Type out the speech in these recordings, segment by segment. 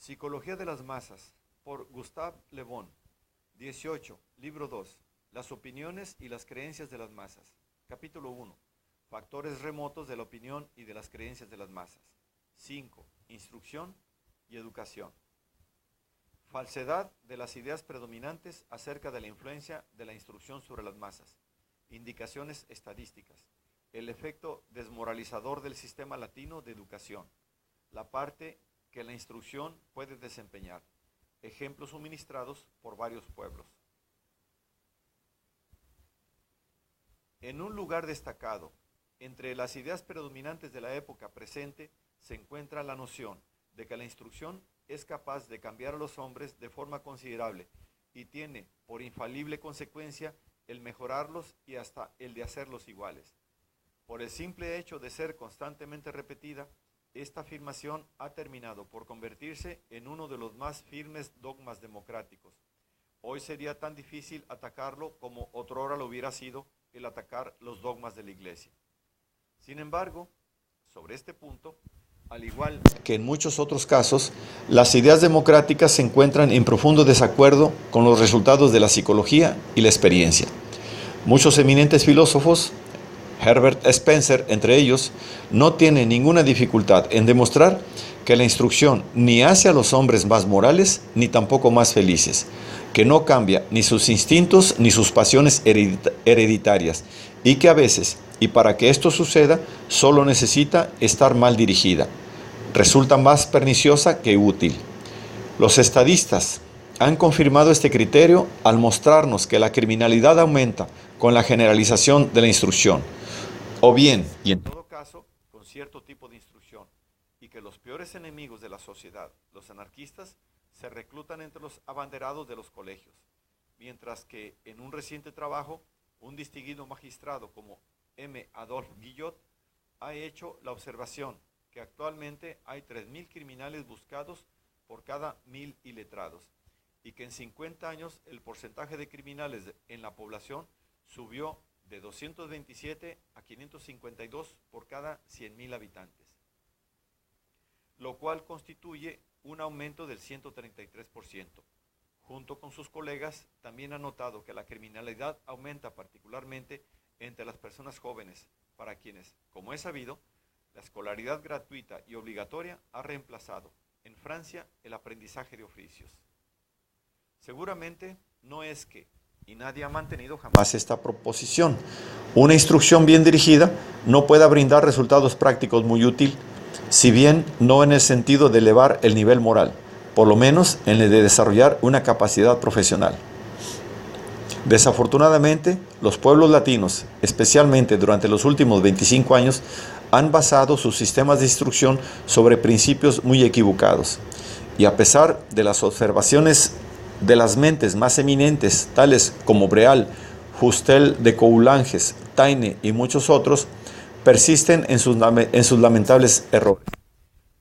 Psicología de las masas, por Gustave Le Bon. 18. Libro 2. Las opiniones y las creencias de las masas. Capítulo 1. Factores remotos de la opinión y de las creencias de las masas. 5. Instrucción y educación. Falsedad de las ideas predominantes acerca de la influencia de la instrucción sobre las masas. Indicaciones estadísticas. El efecto desmoralizador del sistema latino de educación. La parte que la instrucción puede desempeñar. Ejemplos suministrados por varios pueblos. En un lugar destacado, entre las ideas predominantes de la época presente, se encuentra la noción de que la instrucción es capaz de cambiar a los hombres de forma considerable y tiene por infalible consecuencia el mejorarlos y hasta el de hacerlos iguales. Por el simple hecho de ser constantemente repetida, esta afirmación ha terminado por convertirse en uno de los más firmes dogmas democráticos. Hoy sería tan difícil atacarlo como otrora lo hubiera sido el atacar los dogmas de la Iglesia. Sin embargo, sobre este punto, al igual que en muchos otros casos, las ideas democráticas se encuentran en profundo desacuerdo con los resultados de la psicología y la experiencia. Muchos eminentes filósofos, Herbert Spencer entre ellos, no tiene ninguna dificultad en demostrar que la instrucción ni hace a los hombres más morales ni tampoco más felices, que no cambia ni sus instintos ni sus pasiones hereditarias y que a veces, y para que esto suceda, solo necesita estar mal dirigida. Resulta más perniciosa que útil. Los estadistas han confirmado este criterio al mostrarnos que la criminalidad aumenta con la generalización de la instrucción, o bien, y en todo caso, con cierto tipo de instrucción, y que los peores enemigos de la sociedad, los anarquistas, se reclutan entre los abanderados de los colegios, mientras que en un reciente trabajo, un distinguido magistrado como M. Adolphe Guillot ha hecho la observación que actualmente hay 3.000 criminales buscados por cada 1.000 iletrados, y que en 50 años el porcentaje de criminales en la población subió de 227 a 552 por cada 100.000 habitantes, lo cual constituye un aumento del 133%. Junto con sus colegas, también ha notado que la criminalidad aumenta particularmente entre las personas jóvenes, para quienes, como es sabido, la escolaridad gratuita y obligatoria ha reemplazado en Francia el aprendizaje de oficios. Seguramente no es que, y nadie ha mantenido jamás esta proposición, una instrucción bien dirigida no pueda brindar resultados prácticos muy útiles, si bien no en el sentido de elevar el nivel moral, por lo menos en el de desarrollar una capacidad profesional. Desafortunadamente, los pueblos latinos, especialmente durante los últimos 25 años, han basado sus sistemas de instrucción sobre principios muy equivocados. Y a pesar de las observaciones de las mentes más eminentes, tales como Breal, Fustel de Coulanges, Taine y muchos otros, persisten en sus lamentables errores.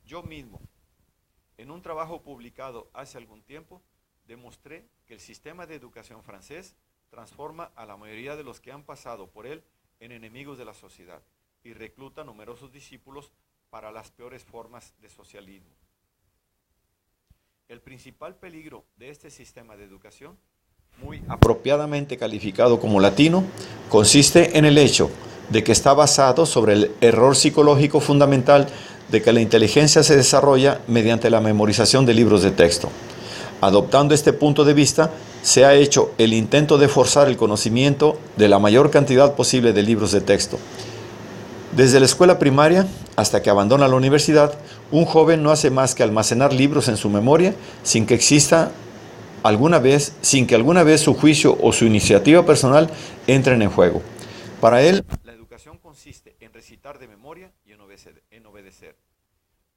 Yo mismo, en un trabajo publicado hace algún tiempo, demostré que el sistema de educación francés transforma a la mayoría de los que han pasado por él en enemigos de la sociedad y recluta numerosos discípulos para las peores formas de socialismo. El principal peligro de este sistema de educación, muy apropiadamente calificado como latino, consiste en el hecho de que está basado sobre el error psicológico fundamental de que la inteligencia se desarrolla mediante la memorización de libros de texto. Adoptando este punto de vista, se ha hecho el intento de forzar el conocimiento de la mayor cantidad posible de libros de texto. Desde la escuela primaria hasta que abandona la universidad, un joven no hace más que almacenar libros en su memoria sin que alguna vez su juicio o su iniciativa personal entren en juego. Para él, la educación consiste en recitar de memoria y en obedecer.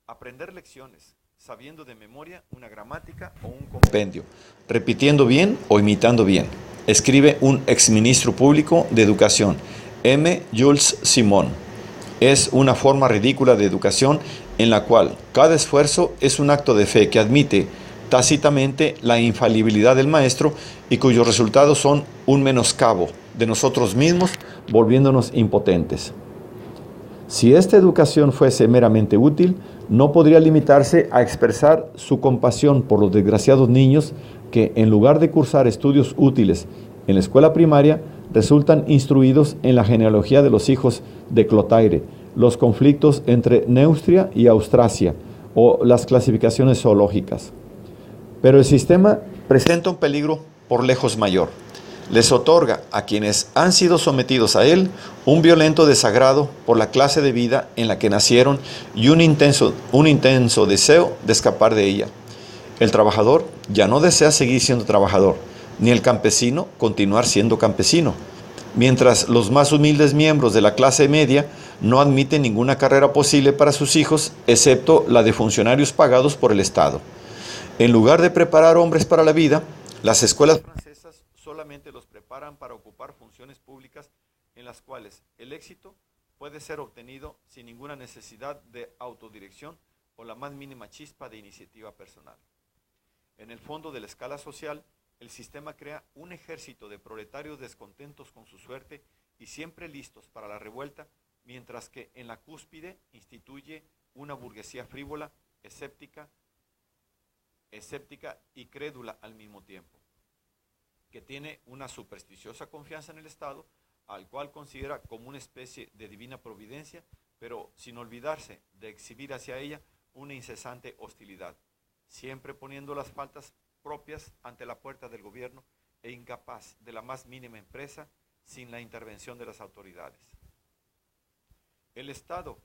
Aprender lecciones, sabiendo de memoria una gramática o un compendio, repitiendo bien o imitando bien. Escribe un exministro público de educación, M. Jules Simon. Es una forma ridícula de educación en la cual cada esfuerzo es un acto de fe que admite tácitamente la infalibilidad del maestro y cuyos resultados son un menoscabo de nosotros mismos, volviéndonos impotentes. Si esta educación fuese meramente útil, no podría limitarse a expresar su compasión por los desgraciados niños que, en lugar de cursar estudios útiles en la escuela primaria, resultan instruidos en la genealogía de los hijos de Clotaire, los conflictos entre Neustria y Austrasia o las clasificaciones zoológicas. Pero el sistema presenta un peligro por lejos mayor. Les otorga a quienes han sido sometidos a él un violento desagrado por la clase de vida en la que nacieron y un intenso deseo de escapar de ella. El trabajador ya no desea seguir siendo trabajador, ni el campesino continuar siendo campesino, mientras los más humildes miembros de la clase media no admiten ninguna carrera posible para sus hijos, excepto la de funcionarios pagados por el Estado. En lugar de preparar hombres para la vida, las escuelas francesas solamente los preparan para ocupar funciones públicas en las cuales el éxito puede ser obtenido sin ninguna necesidad de autodirección o la más mínima chispa de iniciativa personal. En el fondo de la escala social, el sistema crea un ejército de proletarios descontentos con su suerte y siempre listos para la revuelta, mientras que en la cúspide instituye una burguesía frívola, escéptica y crédula al mismo tiempo, que tiene una supersticiosa confianza en el Estado, al cual considera como una especie de divina providencia, pero sin olvidarse de exhibir hacia ella una incesante hostilidad, siempre poniendo las faltas propias ante la puerta del gobierno e incapaz de la más mínima empresa sin la intervención de las autoridades. El Estado,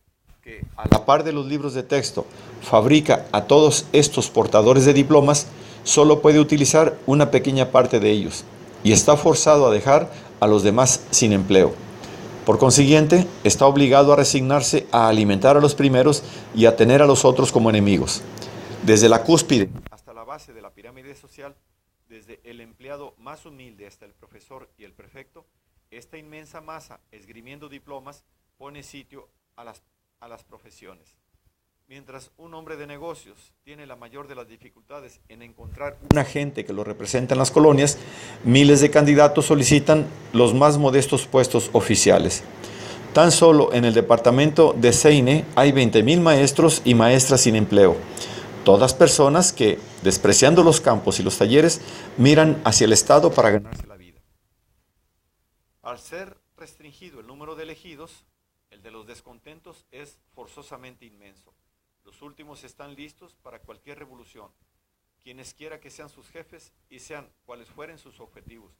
que a la par de los libros de texto fabrica a todos estos portadores de diplomas, solo puede utilizar una pequeña parte de ellos y está forzado a dejar a los demás sin empleo. Por consiguiente, está obligado a resignarse a alimentar a los primeros y a tener a los otros como enemigos. Desde la cúspide hasta la base de la pirámide social, desde el empleado más humilde hasta el profesor y el prefecto, esta inmensa masa, esgrimiendo diplomas, pone sitio a las profesiones. Mientras un hombre de negocios tiene la mayor de las dificultades en encontrar un agente que lo represente en las colonias, miles de candidatos solicitan los más modestos puestos oficiales. Tan solo en el departamento de Seine hay 20.000 maestros y maestras sin empleo. Todas personas que, despreciando los campos y los talleres, miran hacia el Estado para ganarse la vida. Al ser restringido el número de elegidos, el de los descontentos es forzosamente inmenso. Los últimos están listos para cualquier revolución, quienes quiera que sean sus jefes y sean cuales fueren sus objetivos.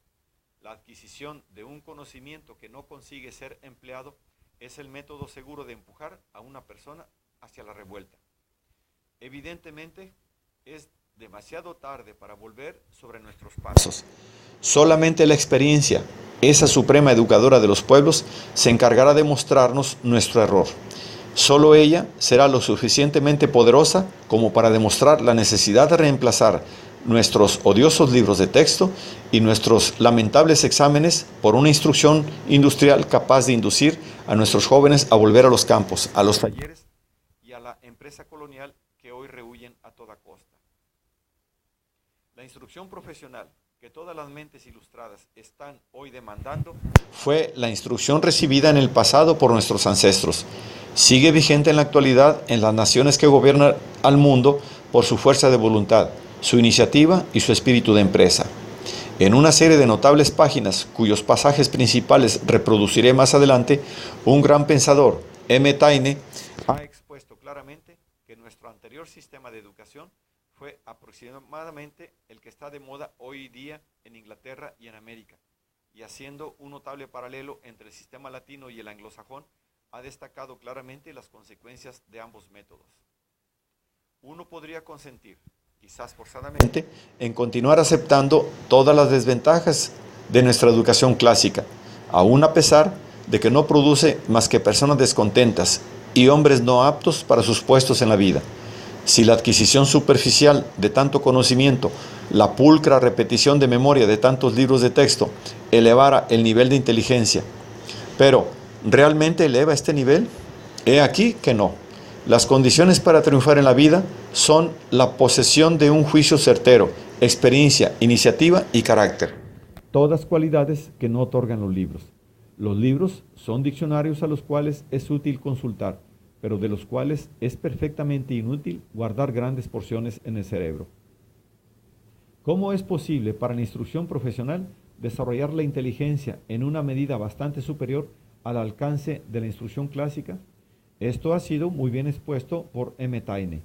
La adquisición de un conocimiento que no consigue ser empleado es el método seguro de empujar a una persona hacia la revuelta. Evidentemente, es demasiado tarde para volver sobre nuestros pasos. Solamente la experiencia, esa suprema educadora de los pueblos, se encargará de mostrarnos nuestro error. Solo ella será lo suficientemente poderosa como para demostrar la necesidad de reemplazar nuestros odiosos libros de texto y nuestros lamentables exámenes por una instrucción industrial capaz de inducir a nuestros jóvenes a volver a los campos, a los talleres y a la empresa colonial que hoy rehuyen a toda costa. La instrucción profesional que todas las mentes ilustradas están hoy demandando fue la instrucción recibida en el pasado por nuestros ancestros. Sigue vigente en la actualidad en las naciones que gobiernan al mundo por su fuerza de voluntad, su iniciativa y su espíritu de empresa. En una serie de notables páginas, cuyos pasajes principales reproduciré más adelante, un gran pensador, M. Taine, ha expuesto claramente que nuestro anterior sistema de educación fue aproximadamente el que está de moda hoy día en Inglaterra y en América, y haciendo un notable paralelo entre el sistema latino y el anglosajón, ha destacado claramente las consecuencias de ambos métodos. Uno podría consentir, quizás forzadamente, en continuar aceptando todas las desventajas de nuestra educación clásica, aun a pesar de que no produce más que personas descontentas y hombres no aptos para sus puestos en la vida. Si la adquisición superficial de tanto conocimiento, la pulcra repetición de memoria de tantos libros de texto, elevara el nivel de inteligencia, pero ¿realmente eleva este nivel? He aquí que no. Las condiciones para triunfar en la vida son la posesión de un juicio certero, experiencia, iniciativa y carácter. Todas cualidades que no otorgan los libros. Los libros son diccionarios a los cuales es útil consultar, pero de los cuales es perfectamente inútil guardar grandes porciones en el cerebro. ¿Cómo es posible para la instrucción profesional desarrollar la inteligencia en una medida bastante superior al alcance de la instrucción clásica? Esto ha sido muy bien expuesto por M. Taine.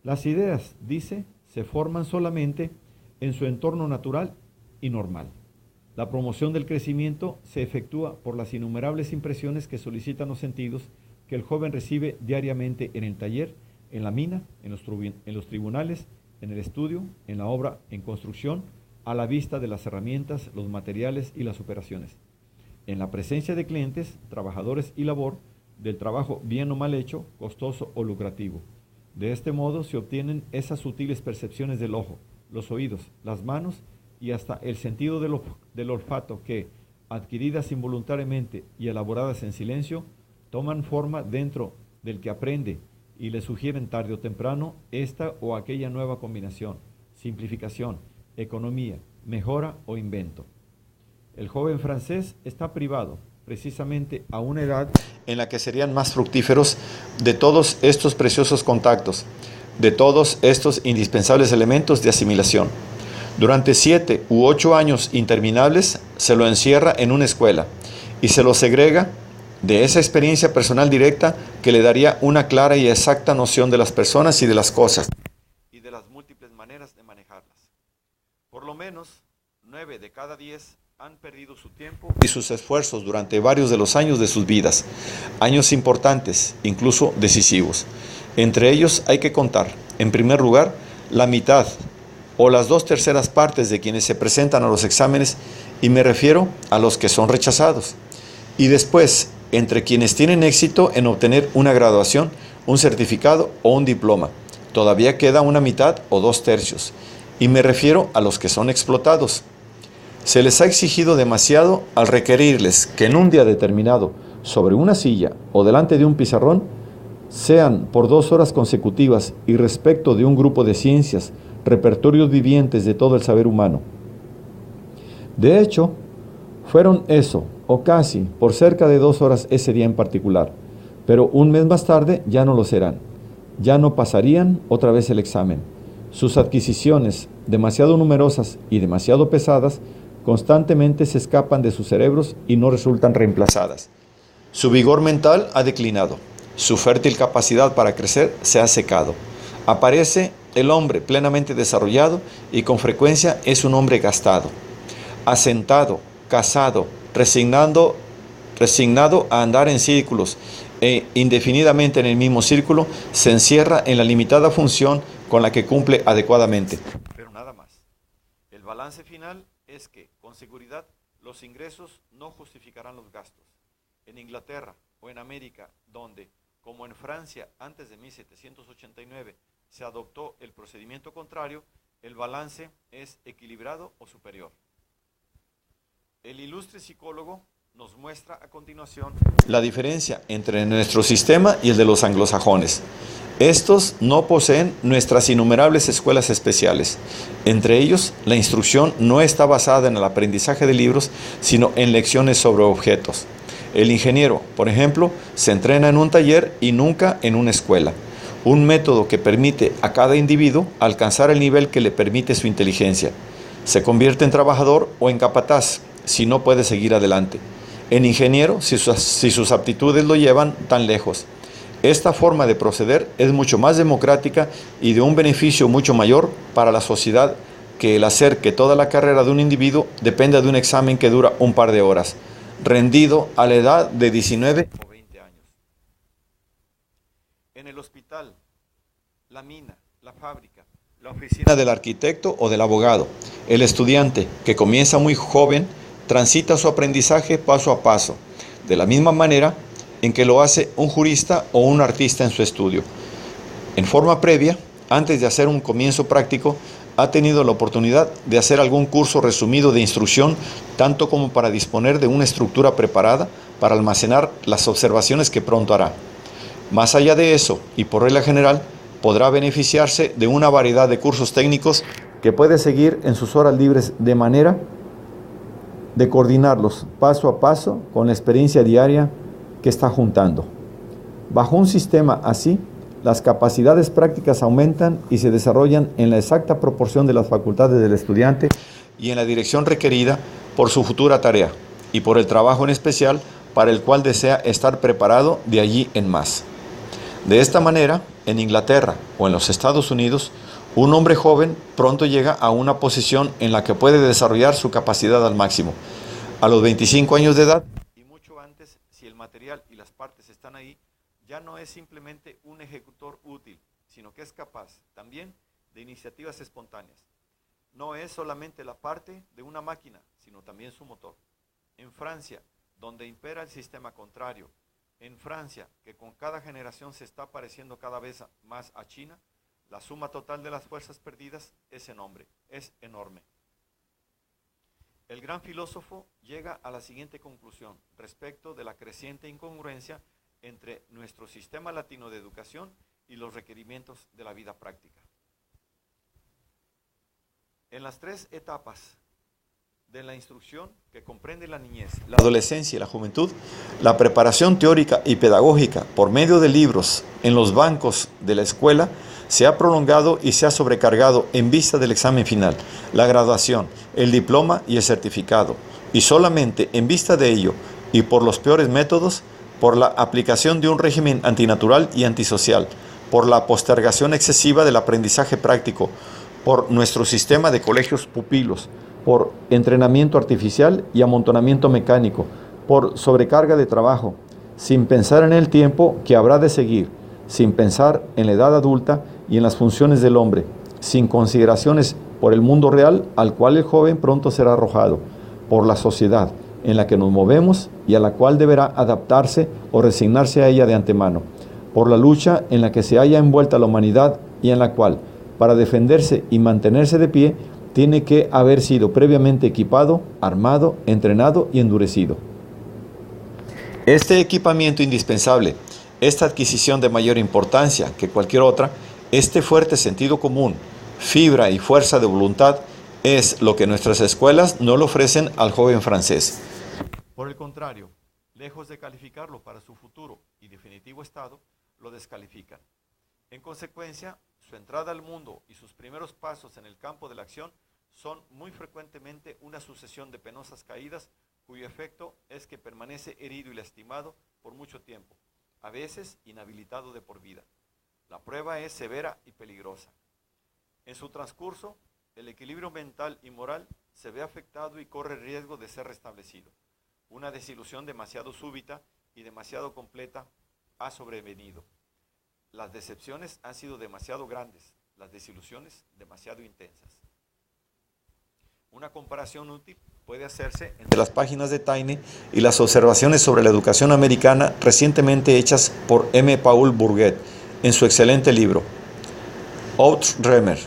Las ideas, dice, se forman solamente en su entorno natural y normal. La promoción del crecimiento se efectúa por las innumerables impresiones que solicitan los sentidos que el joven recibe diariamente en el taller, en la mina, en los tribunales, en el estudio, en la obra, en construcción, a la vista de las herramientas, los materiales y las operaciones. En la presencia de clientes, trabajadores y labor, del trabajo bien o mal hecho, costoso o lucrativo. De este modo se obtienen esas sutiles percepciones del ojo, los oídos, las manos y hasta el sentido del olfato que, adquiridas involuntariamente y elaboradas en silencio, toman forma dentro del que aprende y le sugieren tarde o temprano esta o aquella nueva combinación, simplificación, economía, mejora o invento. El joven francés está privado, precisamente a una edad en la que serían más fructíferos, de todos estos preciosos contactos, de todos estos indispensables elementos de asimilación. Durante 7 u 8 años interminables se lo encierra en una escuela y se lo segrega de esa experiencia personal directa que le daría una clara y exacta noción de las personas y de las cosas y de las múltiples maneras de manejarlas. Por lo menos 9 de cada 10 han perdido su tiempo y sus esfuerzos durante varios de los años de sus vidas, años importantes, incluso decisivos. Entre ellos hay que contar, en primer lugar, la mitad o las 2/3 partes de quienes se presentan a los exámenes, y me refiero a los que son rechazados. Y después, entre quienes tienen éxito en obtener una graduación, un certificado o un diploma, todavía queda una mitad o 2/3, y me refiero a los que son explotados. Se les ha exigido demasiado al requerirles que en un día determinado, sobre una silla o delante de un pizarrón, sean por 2 horas consecutivas y respecto de un grupo de ciencias, repertorios vivientes de todo el saber humano. De hecho, fueron eso, o casi, por cerca de 2 horas ese día en particular, pero un mes más tarde ya no lo serán. Ya no pasarían otra vez el examen. Sus adquisiciones, demasiado numerosas y demasiado pesadas, constantemente se escapan de sus cerebros y no resultan reemplazadas. Su vigor mental ha declinado. Su fértil capacidad para crecer se ha secado. Aparece el hombre plenamente desarrollado y con frecuencia es un hombre gastado, asentado, casado, resignado a andar en círculos e indefinidamente en el mismo círculo, se encierra en la limitada función con la que cumple adecuadamente. Pero nada más. El balance final es que, con seguridad, los ingresos no justificarán los gastos. En Inglaterra o en América, donde, como en Francia antes de 1789, se adoptó el procedimiento contrario, el balance es equilibrado o superior. El ilustre psicólogo nos muestra a continuación la diferencia entre nuestro sistema y el de los anglosajones. Estos no poseen nuestras innumerables escuelas especiales. Entre ellos, la instrucción no está basada en el aprendizaje de libros, sino en lecciones sobre objetos. El ingeniero, por ejemplo, se entrena en un taller y nunca en una escuela. Un método que permite a cada individuo alcanzar el nivel que le permite su inteligencia. Se convierte en trabajador o en capataz si no puede seguir adelante. En ingeniero si sus aptitudes lo llevan tan lejos. Esta forma de proceder es mucho más democrática y de un beneficio mucho mayor para la sociedad que el hacer que toda la carrera de un individuo dependa de un examen que dura un par de horas, rendido a la edad de 19 o 20 años. En el hospital, la mina, la fábrica, la oficina del arquitecto o del abogado, el estudiante, que comienza muy joven, transita su aprendizaje paso a paso, de la misma manera en que lo hace un jurista o un artista en su estudio. En forma previa, antes de hacer un comienzo práctico, ha tenido la oportunidad de hacer algún curso resumido de instrucción, tanto como para disponer de una estructura preparada para almacenar las observaciones que pronto hará. Más allá de eso, y por regla general, podrá beneficiarse de una variedad de cursos técnicos que puede seguir en sus horas libres, de manera de coordinarlos paso a paso con la experiencia diaria que está juntando. Bajo un sistema así, las capacidades prácticas aumentan y se desarrollan en la exacta proporción de las facultades del estudiante y en la dirección requerida por su futura tarea y por el trabajo en especial para el cual desea estar preparado de allí en más. De esta manera, en Inglaterra o en los Estados Unidos, un hombre joven pronto llega a una posición en la que puede desarrollar su capacidad al máximo. A los 25 años de edad, y mucho antes, si el material y las partes están ahí, ya no es simplemente un ejecutor útil, sino que es capaz también de iniciativas espontáneas. No es solamente la parte de una máquina, sino también su motor. En Francia, donde impera el sistema contrario, en Francia, que con cada generación se está pareciendo cada vez más a China, la suma total de las fuerzas perdidas es enorme. El gran filósofo llega a la siguiente conclusión respecto de la creciente incongruencia entre nuestro sistema latino de educación y los requerimientos de la vida práctica. En las tres etapas de la instrucción que comprende la niñez, la adolescencia y la juventud, la preparación teórica y pedagógica por medio de libros en los bancos de la escuela se ha prolongado y se ha sobrecargado en vista del examen final, la graduación, el diploma y el certificado, y solamente en vista de ello y por los peores métodos, por la aplicación de un régimen antinatural y antisocial, por la postergación excesiva del aprendizaje práctico, por nuestro sistema de colegios pupilos, por entrenamiento artificial y amontonamiento mecánico, por sobrecarga de trabajo, sin pensar en el tiempo que habrá de seguir, sin pensar en la edad adulta y en las funciones del hombre, sin consideraciones por el mundo real al cual el joven pronto será arrojado, por la sociedad en la que nos movemos y a la cual deberá adaptarse o resignarse a ella de antemano, por la lucha en la que se halla envuelta la humanidad y en la cual, para defenderse y mantenerse de pie, tiene que haber sido previamente equipado, armado, entrenado y endurecido. Este equipamiento indispensable, esta adquisición de mayor importancia que cualquier otra, este fuerte sentido común, fibra y fuerza de voluntad, es lo que nuestras escuelas no le ofrecen al joven francés. Por el contrario, lejos de calificarlo para su futuro y definitivo estado, lo descalifican. En consecuencia, su entrada al mundo y sus primeros pasos en el campo de la acción son muy frecuentemente una sucesión de penosas caídas cuyo efecto es que permanece herido y lastimado por mucho tiempo, a veces inhabilitado de por vida. La prueba es severa y peligrosa. En su transcurso, el equilibrio mental y moral se ve afectado y corre riesgo de ser restablecido. Una desilusión demasiado súbita y demasiado completa ha sobrevenido. Las decepciones han sido demasiado grandes, las desilusiones demasiado intensas. Una comparación útil puede hacerse entre las páginas de Taine y las observaciones sobre la educación americana recientemente hechas por M. Paul Bourget en su excelente libro, Outremer.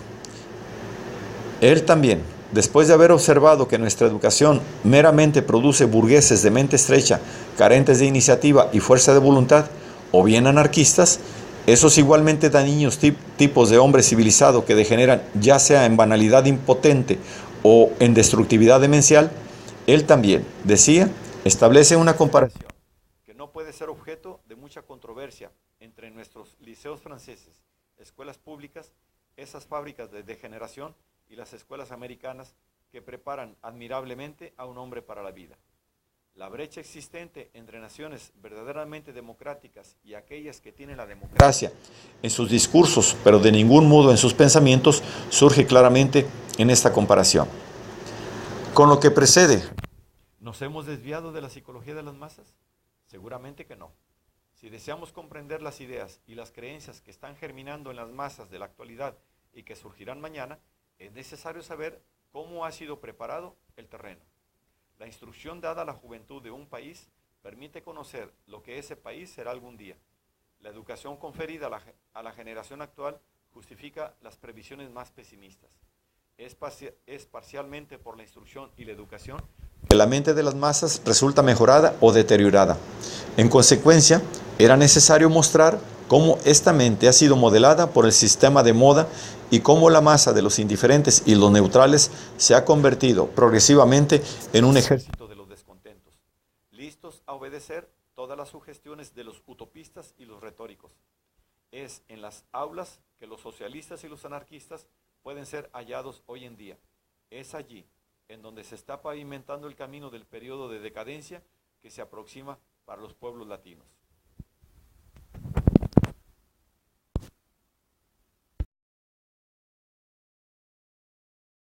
Él también, después de haber observado que nuestra educación meramente produce burgueses de mente estrecha, carentes de iniciativa y fuerza de voluntad, o bien anarquistas, esos igualmente dañinos tipos de hombre civilizado que degeneran ya sea en banalidad impotente o en destructividad demencial, él también, decía, establece una comparación que no puede ser objeto de mucha controversia entre nuestros liceos franceses, escuelas públicas, esas fábricas de degeneración y las escuelas americanas que preparan admirablemente a un hombre para la vida. La brecha existente entre naciones verdaderamente democráticas y aquellas que tienen la democracia en sus discursos, pero de ningún modo en sus pensamientos, surge claramente en esta comparación. Con lo que precede, ¿nos hemos desviado de la psicología de las masas? Seguramente que no. Si deseamos comprender las ideas y las creencias que están germinando en las masas de la actualidad y que surgirán mañana, es necesario saber cómo ha sido preparado el terreno. La instrucción dada a la juventud de un país permite conocer lo que ese país será algún día. La educación conferida a la generación actual justifica las previsiones más pesimistas. Es parcialmente por la instrucción y la educación que la mente de las masas resulta mejorada o deteriorada. En consecuencia, era necesario mostrar cómo esta mente ha sido modelada por el sistema de moda y cómo la masa de los indiferentes y los neutrales se ha convertido progresivamente en un ejército puede ser todas las sugestiones de los utopistas y los retóricos. Es en las aulas que los socialistas y los anarquistas pueden ser hallados hoy en día. Es allí en donde se está pavimentando el camino del periodo de decadencia que se aproxima para los pueblos latinos.